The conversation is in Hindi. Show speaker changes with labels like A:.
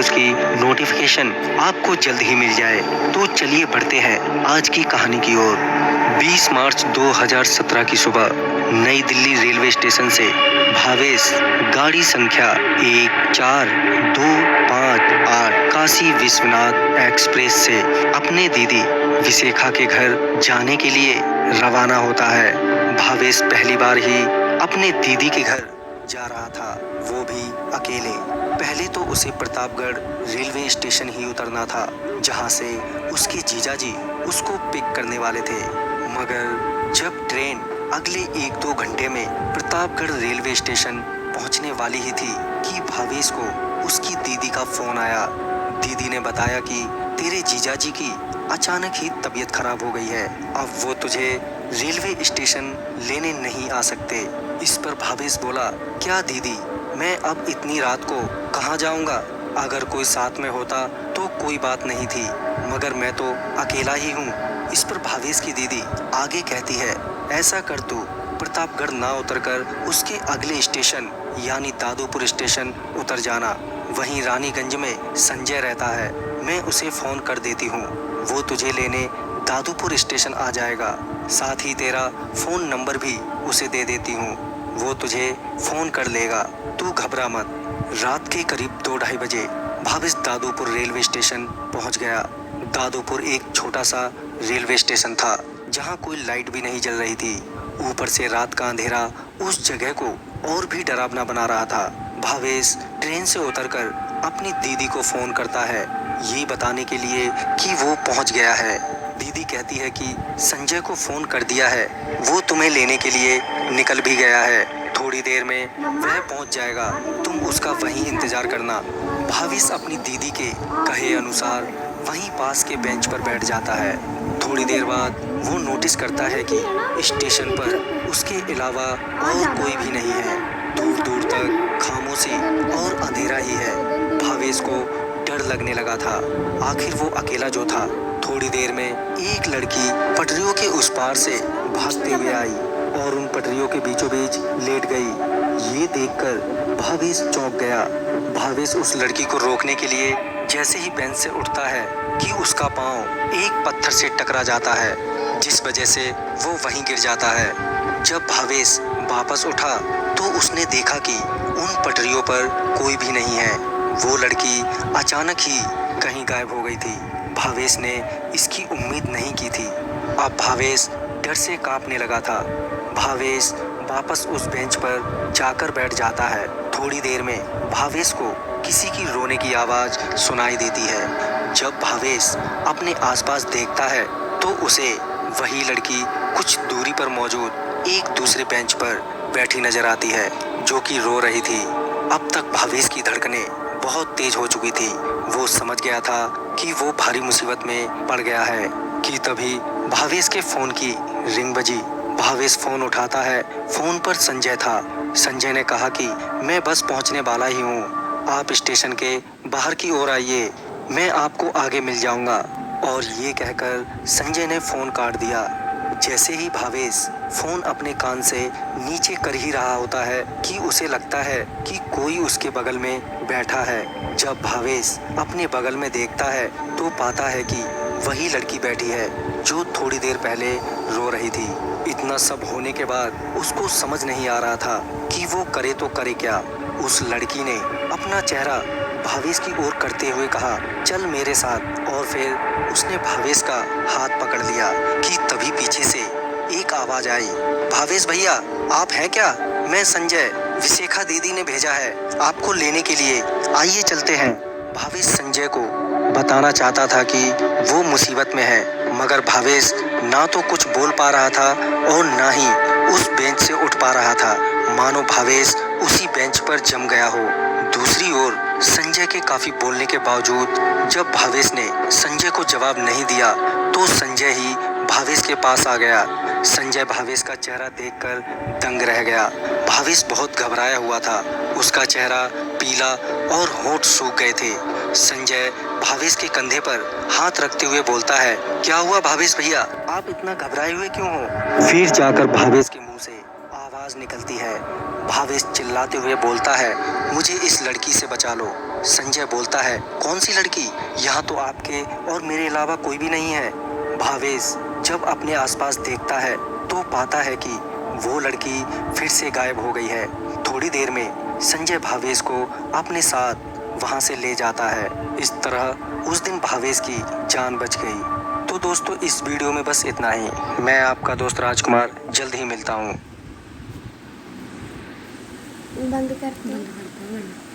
A: वीडियोस की नोटिफिकेशन आपको जल्द ही मिल जाए। तो चलिए बढ़ते हैं आज की कहानी की ओर। 20 मार्च 2017 की सुबह नई दिल्ली रेलवे स्टेशन से भावेश गाड़ी संख्या 1425 काशी विश्वनाथ एक्सप्रेस से अपने दीदी विशेखा के घर जाने के लिए रवाना होता है। भावेश पहली बार ही अपने दीदी के घर जा रहा था, वो भी अकेले। पहले तो उसे प्रतापगढ़ रेलवे स्टेशन ही उतरना था, जहां से उसके जीजाजी उसको पिक करने वाले थे। मगर जब ट्रेन अगले 1-2 घंटे में प्रतापगढ़ रेलवे स्टेशन पहुंचने वाली ही थी कि भावेश को उसकी दीदी का फोन आया। दीदी ने बताया कि तेरे जीजाजी की अचानक ही तबीयत खराब हो गई है, अब वो तुझे रेलवे स्टेशन लेने नहीं आ सकते। इस पर भावेश बोला, क्या दीदी, मैं अब इतनी रात को कहाँ जाऊँगा? अगर कोई साथ में होता तो कोई बात नहीं थी, मगर मैं तो अकेला ही हूँ। इस पर भावेश की दीदी आगे कहती है, ऐसा कर तू प्रतापगढ़ ना उतरकर उसके अगले स्टेशन यानी दादूपुर स्टेशन उतर जाना। वहीं रानीगंज में संजय रहता है, मैं उसे फोन कर देती हूँ, वो तुझे लेने दादूपुर स्टेशन आ जाएगा। साथ ही तेरा फोन नंबर भी उसे दे देती हूँ, वो तुझे फोन कर लेगा, तू घबरा मत। रात के करीब 2-2:30 बजे भावेश दादूपुर रेलवे स्टेशन पहुँच गया। दादूपुर एक छोटा सा रेलवे स्टेशन था, जहाँ कोई लाइट भी नहीं जल रही थी। ऊपर से रात का अंधेरा उस जगह को और भी डरावना बना रहा था। भावेश ट्रेन से उतरकर अपनी दीदी को फोन करता है, ये बताने के लिए कि वो पहुंच गया है। दीदी कहती है कि संजय को फोन कर दिया है, वो तुम्हें लेने के लिए निकल भी गया है, थोड़ी देर में वह पहुंच जाएगा, तुम उसका वहीं इंतजार करना। भावेश अपनी दीदी के कहे अनुसार वहीं पास के बेंच पर बैठ जाता है। थोड़ी देर बाद वो नोटिस करता है कि स्टेशन पर उसके अलावा और कोई भी नहीं है। दूर दूर तक खामोशी और अंधेरा ही है। भावेश को डर लगने लगा था, आखिर वो अकेला जो था। थोड़ी देर में एक लड़की पटरियों के उस पार से भागते हुए आई और उन पटरियों के बीचों बीच लेट गई। ये देखकर भावेश चौंक गया। भावेश उस लड़की को रोकने के लिए जैसे ही बेंच से उठता है कि उसका पांव एक पत्थर से टकरा जाता है, जिस वजह से वो वहीं गिर जाता है। जब भावेश वापस उठा तो उसने देखा कि उन पटरियों पर कोई भी नहीं है। वो लड़की अचानक ही कहीं गायब हो गई थी। भावेश ने इसकी उम्मीद नहीं की थी। अब भावेश डर से कांपने लगा था। भावेश वापस उस बेंच पर जाकर बैठ जाता है। थोड़ी देर में भावेश को किसी की रोने की आवाज़ सुनाई देती है। जब भावेश अपने आसपास देखता है तो उसे वही लड़की कुछ दूरी पर मौजूद एक दूसरे बेंच पर बैठी नजर आती है, जो कि रो रही थी। अब तक भावेश की धड़कनें बहुत तेज हो चुकी थी। वो समझ गया था कि वो भारी मुसीबत में पड़ गया है कि तभी भावेश के फ़ोन की रिंग बजी। भावेश फ़ोन उठाता है। फ़ोन पर संजय था। संजय ने कहा कि मैं बस पहुंचने वाला ही हूँ, आप स्टेशन के बाहर की ओर आइए, मैं आपको आगे मिल जाऊंगा। और ये कहकर संजय ने फ़ोन काट दिया। जैसे ही भावेश फ़ोन अपने कान से नीचे कर ही रहा होता है कि उसे लगता है कि कोई उसके बगल में बैठा है। जब भावेश अपने बगल में देखता है तो पाता है कि वही लड़की बैठी है जो थोड़ी देर पहले रो रही थी। इतना सब होने के बाद उसको समझ नहीं आ रहा था कि वो करे तो करे क्या। उस लड़की ने अपना चेहरा भावेश की ओर करते हुए कहा, चल मेरे साथ। और फिर उसने भावेश का हाथ पकड़ लिया कि तभी पीछे से एक आवाज आई, भावेश भैया आप हैं क्या? मैं संजय, विशेखा दीदी ने भेजा है आपको लेने के लिए, आइए चलते हैं। भावेश संजय को बताना चाहता था कि वो मुसीबत में है, मगर भावेश ना तो कुछ बोल पा रहा था और ना ही उस बेंच से उठ पा रहा था, मानो भावेश उसी बेंच पर जम गया हो। दूसरी ओर संजय के काफी बोलने के बावजूद जब भावेश ने संजय को जवाब नहीं दिया तो संजय ही भावेश के पास आ गया। संजय भावेश का चेहरा देखकर दंग रह गया। भावेश बहुत घबराया हुआ था, उसका चेहरा पीला और होंठ सूख गए थे। संजय भावेश के कंधे पर हाथ रखते हुए बोलता है, क्या हुआ भावेश भैया, आप इतना घबराए हुए क्यों हो? फिर जाकर भावेश के मुंह से आवाज निकलती है। भावेश चिल्लाते हुए बोलता है, मुझे इस लड़की से बचा लो, संजय बोलता है, कौन सी लड़की? यहाँ तो आपके और मेरे अलावा कोई भी नहीं है। भावेश जब अपने आसपास देखता है तो पाता है कि वो लड़की फिर से गायब हो गई है। थोड़ी देर में संजय भावेश को अपने साथ वहाँ से ले जाता है। इस तरह उस दिन भावेश की जान बच गई। तो दोस्तों इस वीडियो में बस इतना ही। मैं आपका दोस्त राजकुमार जल्द ही मिलता हूँ।
B: बंद करते हैं।